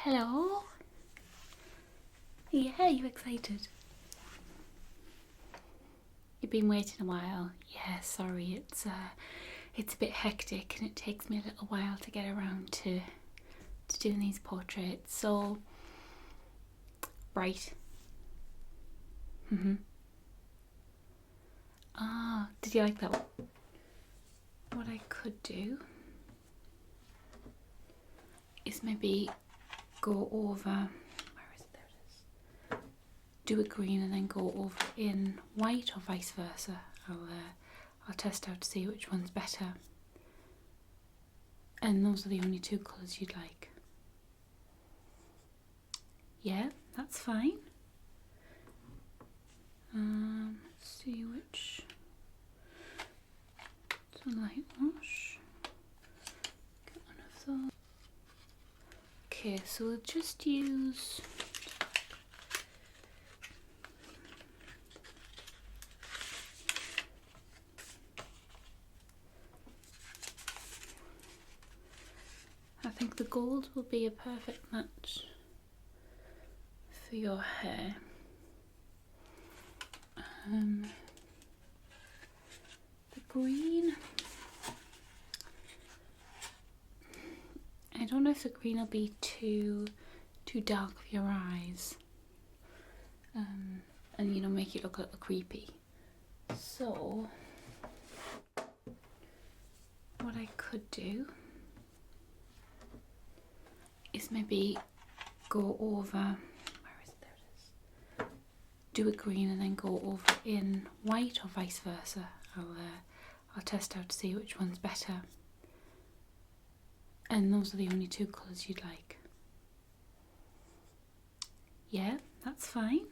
Hello? Yeah, you excited? You've been waiting a while. Yeah, sorry, it's a bit hectic and it takes me a little while to get around to doing these portraits. So, right. Ah, did you like that one? What I could do is maybe go over, where is it? There it is. Do a green and then go over in white or vice versa. I'll test out to see which one's better. And those are the only two colours you'd like. Yeah, that's fine. Let's see which. It's a light wash. Get one of those. Okay, so we'll just use I think the gold will be a perfect match for your hair. The green, I don't know if the green will be too dark for your eyes, and you know, make it look a little creepy. So what I could do is maybe go over, where is it? There it is. Do a green and then go over in white or vice versa. I'll test out to see which one's better. And those are the only two colours you'd like. Yeah, that's fine.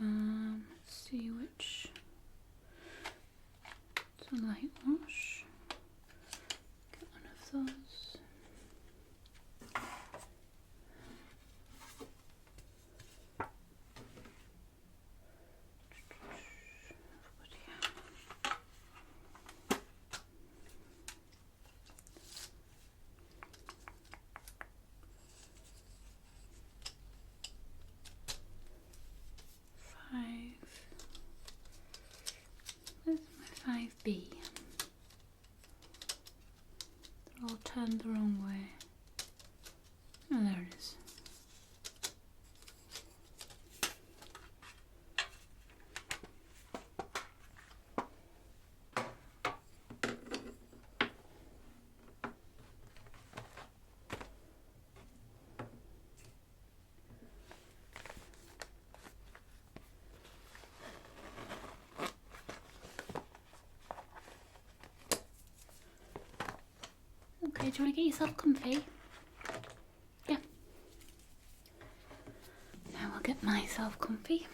Let's see which. It's a light wash. Get one of those. Where's my 5B? They're all turned the wrong way. Oh, there it is. Okay, do you want to get yourself comfy? Yeah. Now I'll get myself comfy.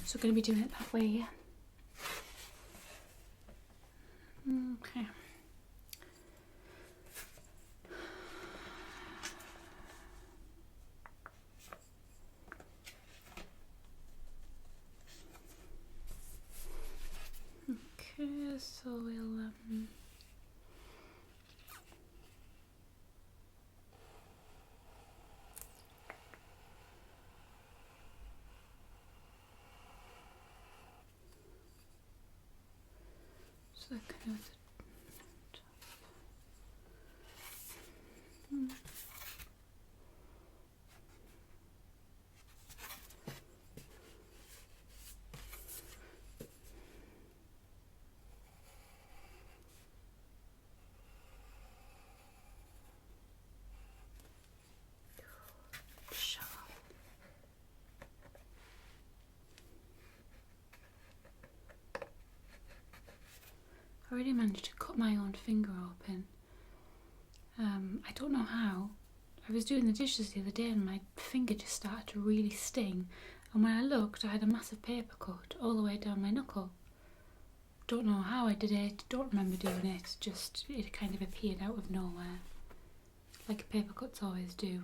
So we're going to be doing it that way, yeah? Okay. Okay, so we'll so kind of shut up. I already managed to cut my own finger open. I don't know how. I was doing the dishes the other day and my finger just started to really sting, and when I looked I had a massive paper cut all the way down my knuckle. Don't know how I did it, don't remember doing it, just it kind of appeared out of nowhere, like paper cuts always do.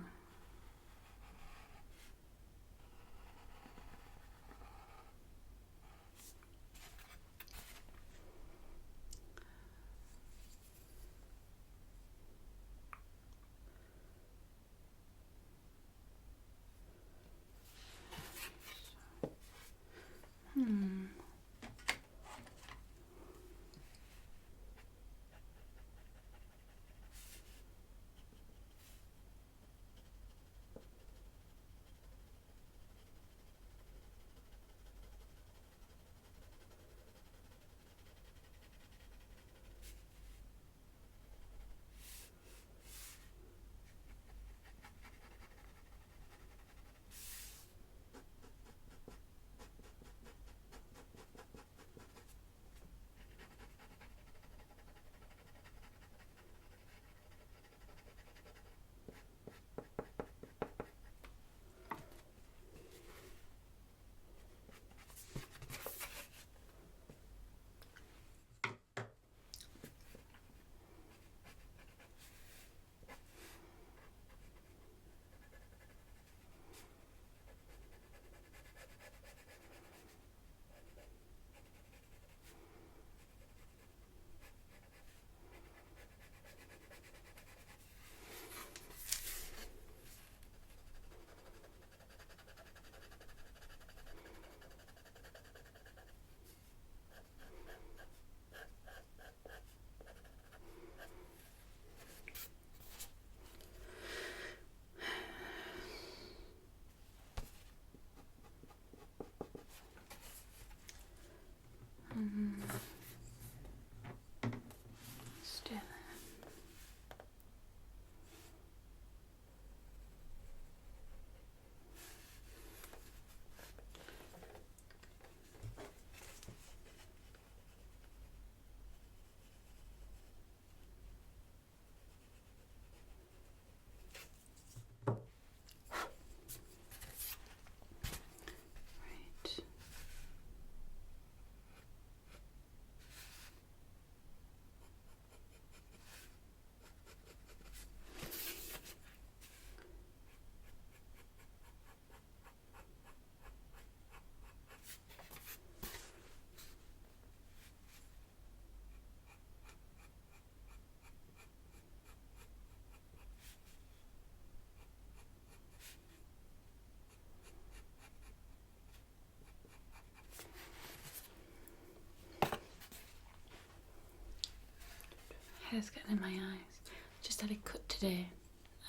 hair's getting in my eyes. Just had it cut today.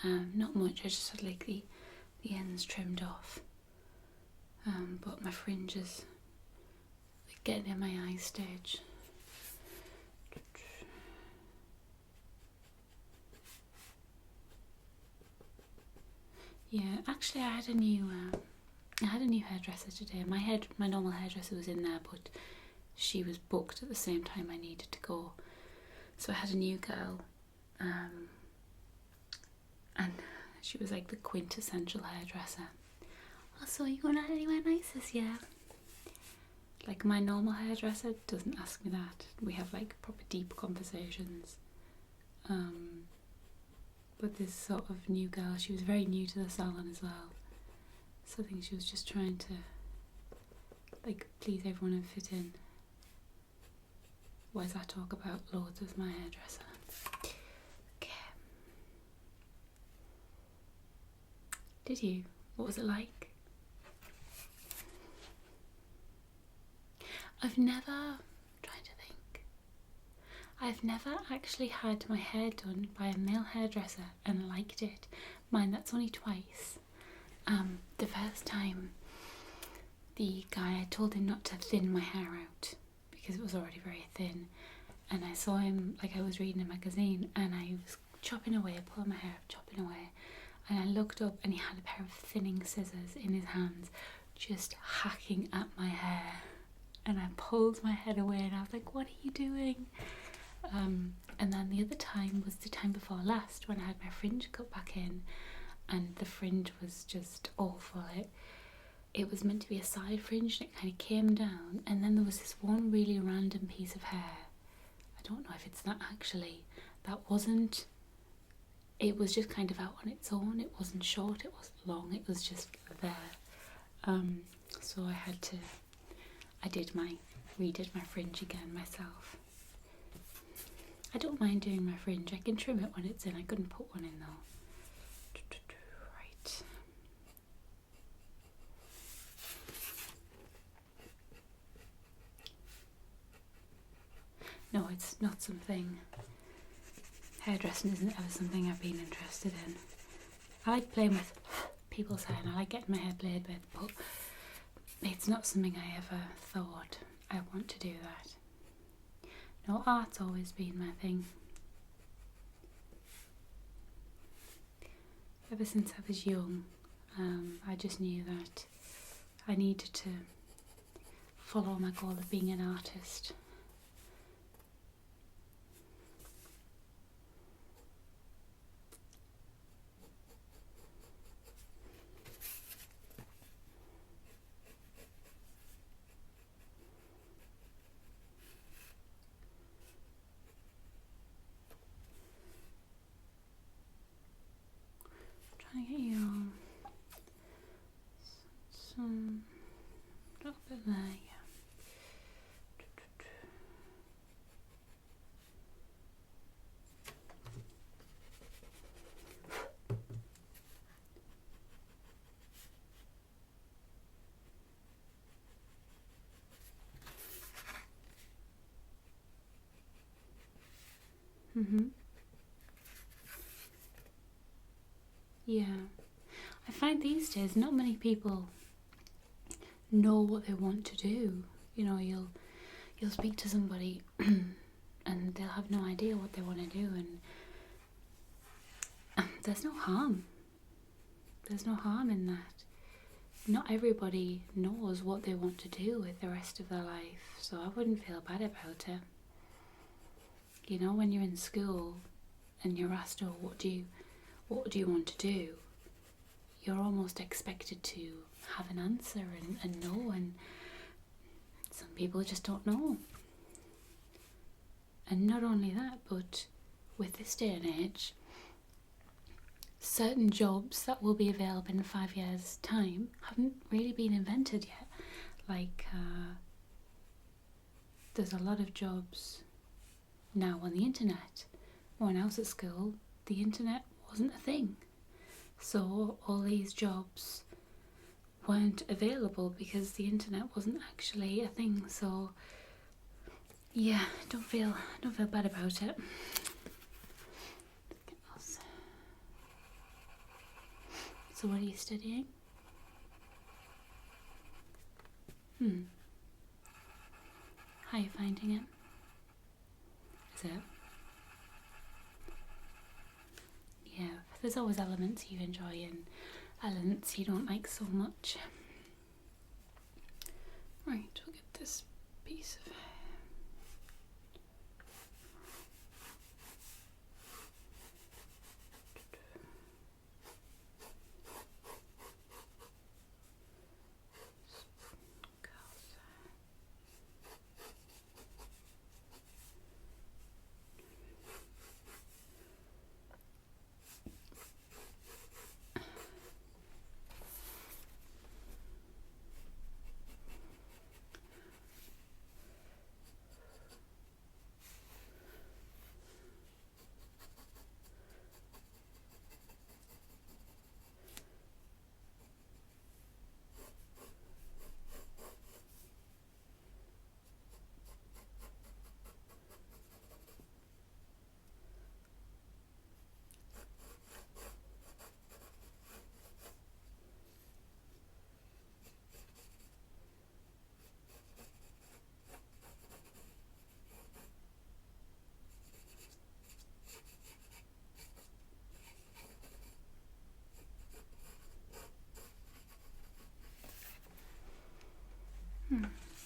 Not much, I just had like the ends trimmed off. But my fringe is getting in my eye stage. Yeah, actually I had a new hairdresser today. My normal hairdresser was in there, but she was booked at the same time I needed to go. So I had a new girl, and she was like the quintessential hairdresser. Oh, so are you going out anywhere nice this year? Like, my normal hairdresser doesn't ask me that. We have like proper deep conversations. But this sort of new girl, she was very new to the salon as well. So I think she was just trying to like please everyone and fit in. Whereas I talk about loads with my hairdresser. Okay. Did you? What was it like? I've never actually had my hair done by a male hairdresser and liked it. Mind, that's only twice. The first time, the guy, I told him not to thin my hair out because it was already very thin, and I saw him, like, I was reading a magazine and I was chopping away, pulling my hair up, chopping away, and I looked up and he had a pair of thinning scissors in his hands just hacking at my hair, and I pulled my head away and I was like, what are you doing? And then the other time was the time before last, when I had my fringe cut back in, and the fringe was just awful. It was meant to be a side fringe and it kind of came down, and then there was this one really random piece of hair. I don't know if it's that actually. It was just kind of out on its own. It wasn't short, it wasn't long, it was just there. So I redid my fringe again myself. I don't mind doing my fringe. I can trim it when it's in. I couldn't put one in though. Right. No, it's not something. Hairdressing isn't ever something I've been interested in. I like playing with people's hair and I like getting my hair played with, but it's not something I ever thought I want to do that. No, art's always been my thing. Ever since I was young, I just knew that I needed to follow my goal of being an artist. Trying to get you some little bit there, yeah. Yeah, I find these days not many people know what they want to do. You know, you'll speak to somebody and they'll have no idea what they want to do, and there's no harm. There's no harm in that. Not everybody knows what they want to do with the rest of their life, so I wouldn't feel bad about it. You know, when you're in school and you're asked, oh, what do you want to do? You're almost expected to have an answer and know, and some people just don't know. And not only that, but with this day and age, certain jobs that will be available in 5 years' time haven't really been invented yet. Like, there's a lot of jobs now on the internet. When I was at school, the internet wasn't a thing. So all these jobs weren't available because the internet wasn't actually a thing. So yeah, don't feel bad about it. So what are you studying? How are you finding it? Is it? Yeah, there's always elements you enjoy and elements you don't like so much. Right, we'll get this piece of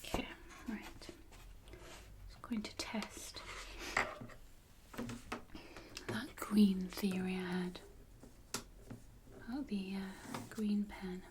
okay, right. Just going to test that green theory I had about the green pen.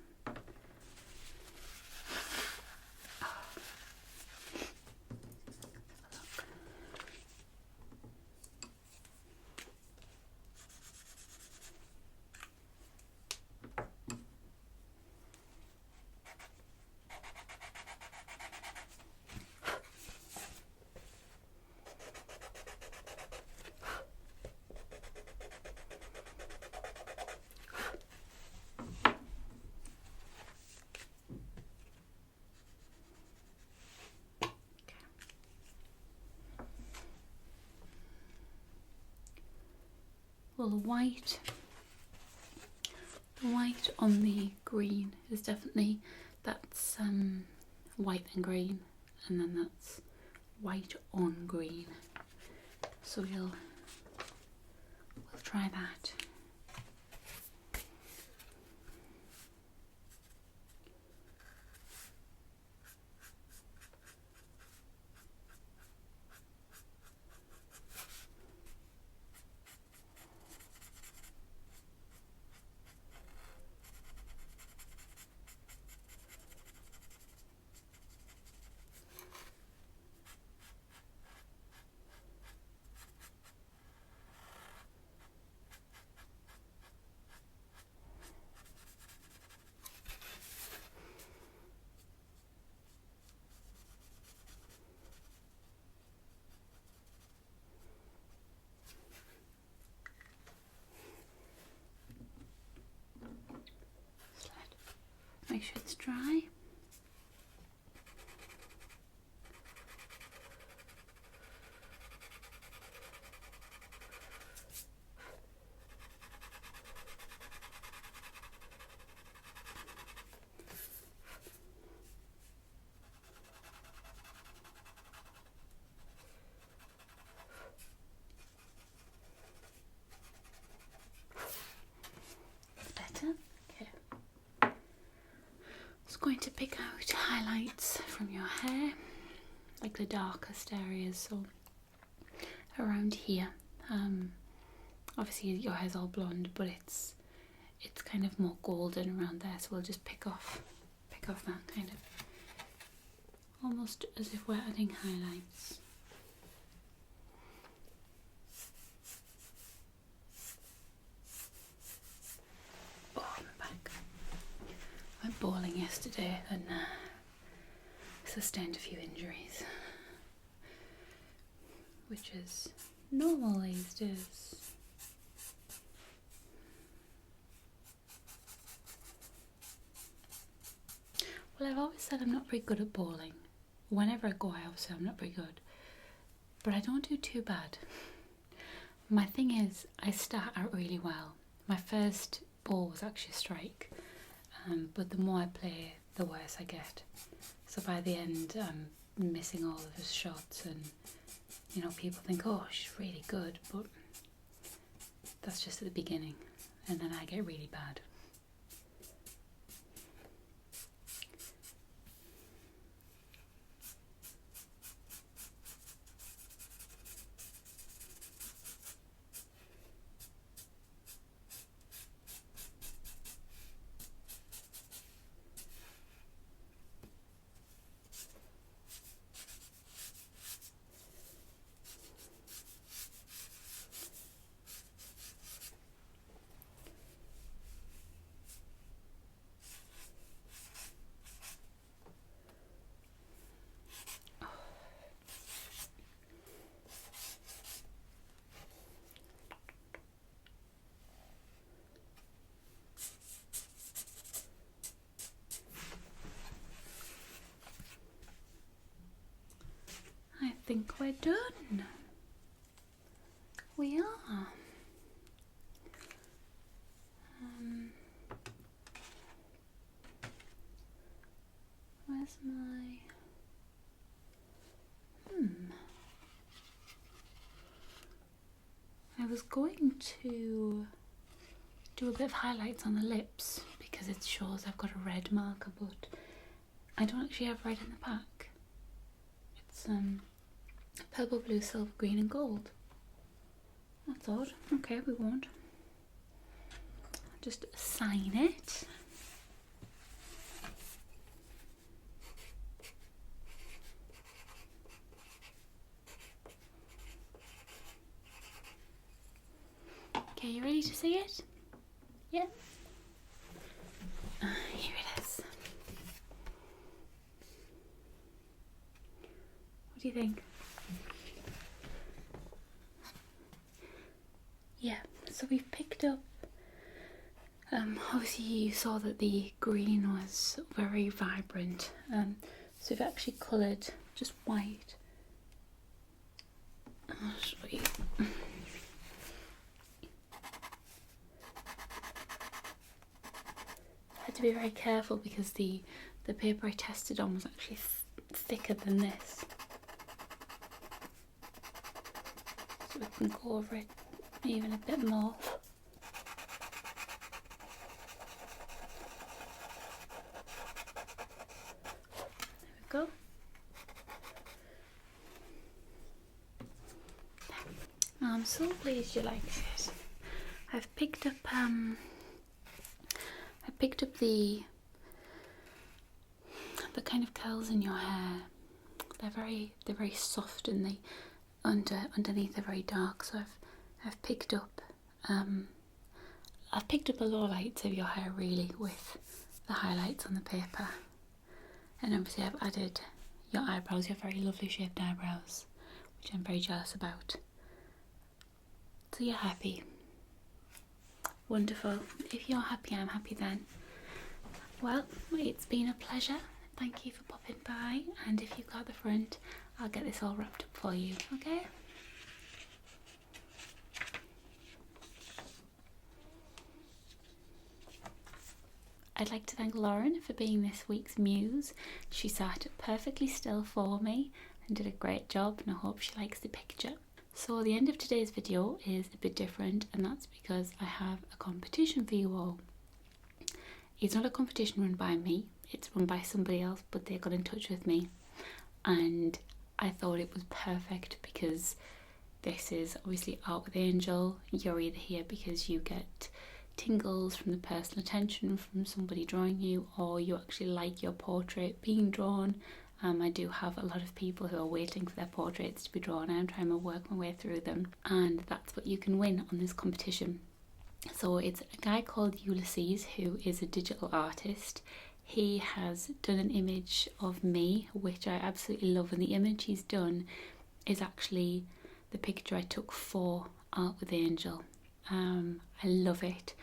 Well, the white on the green is definitely, that's white and green, and then that's white on green. So we'll try that. Make sure it's dry. Better? Okay. Just going to pick out highlights from your hair, like the darkest areas, so around here. Obviously your hair's all blonde, but it's kind of more golden around there, so we'll just pick off that kind of, almost as if we're adding highlights. Oh, I'm back. I went bowling yesterday and sustained a few injuries, which is normal these days. Well, I've always said I'm not very good at bowling. Whenever I go, I always say I'm not very good, but I don't do too bad. My thing is, I start out really well. My first bow was actually a strike. But the more I play, the worse I get. So by the end, I'm missing all of his shots, and you know, people think, oh, she's really good, but that's just at the beginning, and then I get really bad. I think we're done. We are. Where's my... I was going to do a bit of highlights on the lips because it shows I've got a red marker, but I don't actually have red in the pack. It's purple, blue, silver, green and gold. That's odd. Okay, we won't. Just sign it. Okay, you ready to see it? Yeah. Here it is. What do you think? Yeah, so we've picked up, obviously you saw that the green was very vibrant, so we've actually coloured just white. I'll show you. I had to be very careful because the paper I tested on was actually thicker than this. So we can go over it even a bit more. There we go. I'm so pleased you liked it. I've picked up the kind of curls in your hair. They're very soft, and they underneath they're very dark. So I've picked up the lowlights of your hair really with the highlights on the paper, and obviously I've added your eyebrows. You have very lovely shaped eyebrows, which I'm very jealous about. So you're happy. Wonderful. If you're happy, I'm happy then. Well, it's been a pleasure. Thank you for popping by, and if you've got the front, I'll get this all wrapped up for you, okay? I'd like to thank Lauren for being this week's muse. She sat perfectly still for me and did a great job, and I hope she likes the picture. So the end of today's video is a bit different, and that's because I have a competition for you all. It's not a competition run by me, it's run by somebody else, but they got in touch with me, and I thought it was perfect because this is obviously Art with Angel. You're either here because you get tingles from the personal attention from somebody drawing you, or you actually like your portrait being drawn. I do have a lot of people who are waiting for their portraits to be drawn. I'm trying to work my way through them, and that's what you can win on this competition. So it's a guy called Ulysses who is a digital artist. He has done an image of me, which I absolutely love, and the image he's done is actually the picture I took for Art with Angel. I love it,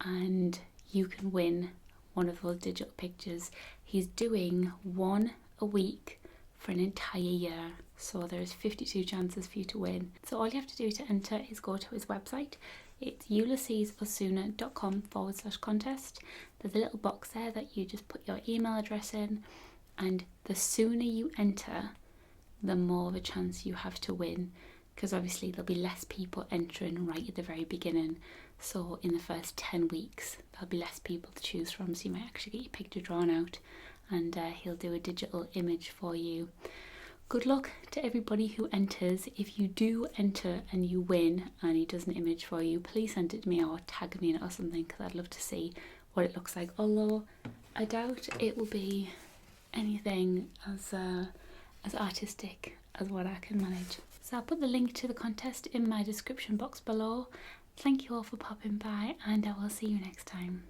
and you can win one of those digital pictures. He's doing one a week for an entire year, so there's 52 chances for you to win. So all you have to do to enter is go to his website, It's ulyssesosuna.com/contest. There's a little box there that you just put your email address in, and the sooner you enter, the more of a chance you have to win, because obviously there'll be less people entering right at the very beginning. So in the first 10 weeks there'll be less people to choose from, so you might actually get your picture drawn out, and he'll do a digital image for you. Good luck to everybody who enters. If you do enter and you win and he does an image for you, please send it to me or tag me in it or something, because I'd love to see what it looks like, although I doubt it will be anything as artistic as what I can manage. So I'll put the link to the contest in my description box below. Thank you all for popping by, and I will see you next time.